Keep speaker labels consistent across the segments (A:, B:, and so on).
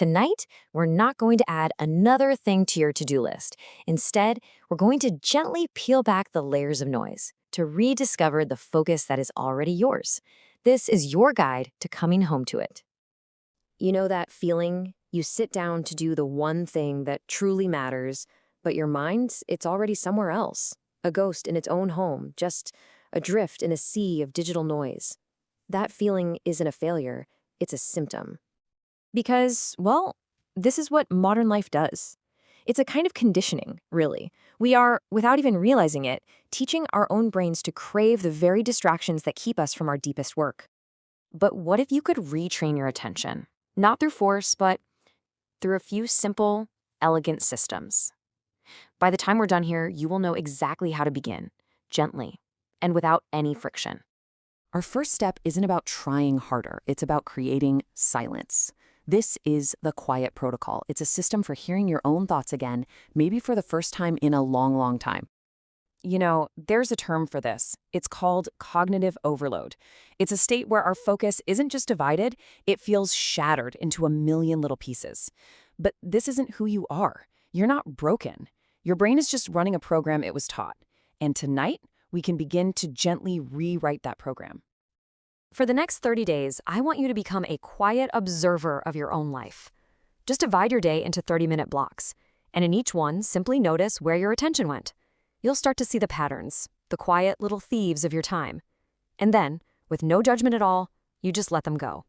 A: Tonight, we're not going to add another thing to your to-do list. Instead, we're going to gently peel back the layers of noise to rediscover the focus that is already yours. This is your guide to coming home to it. You know that feeling? You sit down to do the one thing that truly matters, but your mind, it's already somewhere else. A ghost in its own home, just adrift in a sea of digital noise. That feeling isn't a failure, it's a symptom. Because, well, this is what modern life does. It's a kind of conditioning, really. We are, without even realizing it, teaching our own brains to crave the very distractions that keep us from our deepest work. But what if you could retrain your attention? Not through force, but through a few simple, elegant systems. By the time we're done here, you will know exactly how to begin, gently, and without any friction.
B: Our first step isn't about trying harder, it's about creating silence. This is the quiet protocol. It's a system for hearing your own thoughts again, maybe for the first time in a long, long time.
C: You know, there's a term for this. It's called cognitive overload. It's a state where our focus isn't just divided, it feels shattered into a million little pieces. But this isn't who you are. You're not broken. Your brain is just running a program it was taught. And tonight, we can begin to gently rewrite that program.
A: For the next 30 days, I want you to become a quiet observer of your own life. Just divide your day into 30-minute blocks, and in each one, simply notice where your attention went. You'll start to see the patterns, the quiet little thieves of your time. And then, with no judgment at all, you just let them go.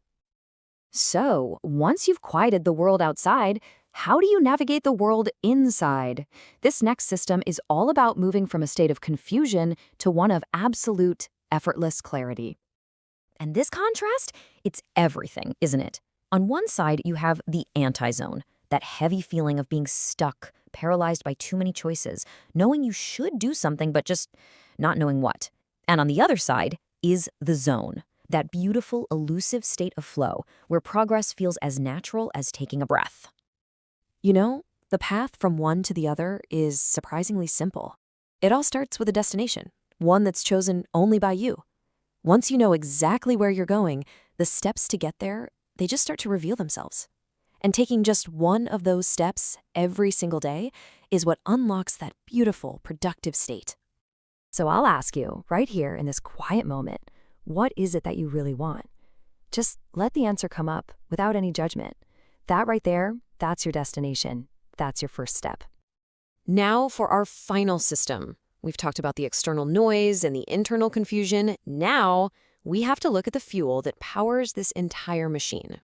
A: So, once you've quieted the world outside, how do you navigate the world inside? This next system is all about moving from a state of confusion to one of absolute, effortless clarity. And this contrast, it's everything, isn't it? On one side, you have the anti-zone, that heavy feeling of being stuck, paralyzed by too many choices, knowing you should do something but just not knowing what. And on the other side is the zone, that beautiful, elusive state of flow where progress feels as natural as taking a breath. You know, the path from one to the other is surprisingly simple. It all starts with a destination, one that's chosen only by you. Once you know exactly where you're going, the steps to get there, they just start to reveal themselves. And taking just one of those steps every single day is what unlocks that beautiful, productive state. So I'll ask you, right here in this quiet moment, what is it that you really want? Just let the answer come up without any judgment. That right there, that's your destination. That's your first step. Now for our final system. We've talked about the external noise and the internal confusion. Now, we have to look at the fuel that powers this entire machine.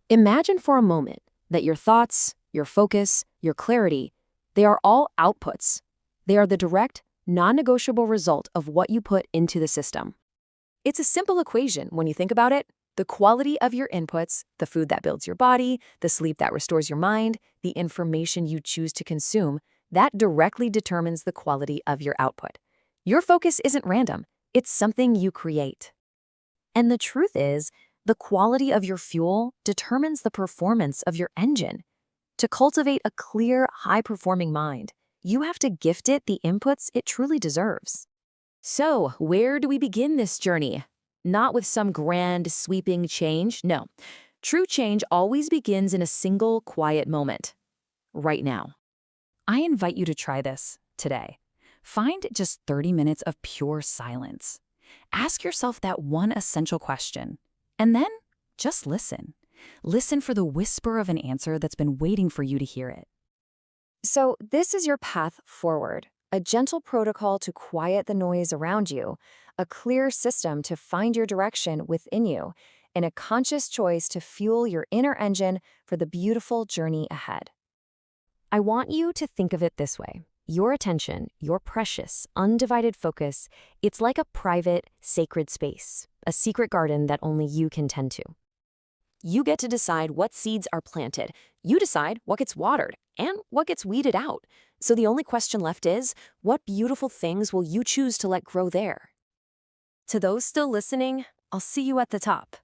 A: Imagine for a moment that your thoughts, your focus, your clarity, they are all outputs. They are the direct, non-negotiable result of what you put into the system. It's a simple equation when you think about it. The quality of your inputs, the food that builds your body, the sleep that restores your mind, the information you choose to consume, that directly determines the quality of your output. Your focus isn't random. It's something you create. And the truth is, the quality of your fuel determines the performance of your engine. To cultivate a clear, high-performing mind, you have to gift it the inputs it truly deserves. So, where do we begin this journey? Not with some grand, sweeping change, no. True change always begins in a single, quiet moment. Right now.
C: I invite you to try this today. Find just 30 minutes of pure silence. Ask yourself that one essential question, and then just listen. Listen for the whisper of an answer that's been waiting for you to hear it.
A: So this is your path forward, a gentle protocol to quiet the noise around you, a clear system to find your direction within you, and a conscious choice to fuel your inner engine for the beautiful journey ahead. I want you to think of it this way. Your attention, your precious, undivided focus, it's like a private, sacred space, a secret garden that only you can tend to. You get to decide what seeds are planted. You decide what gets watered and what gets weeded out. So the only question left is, what beautiful things will you choose to let grow there? To those still listening, I'll see you at the top.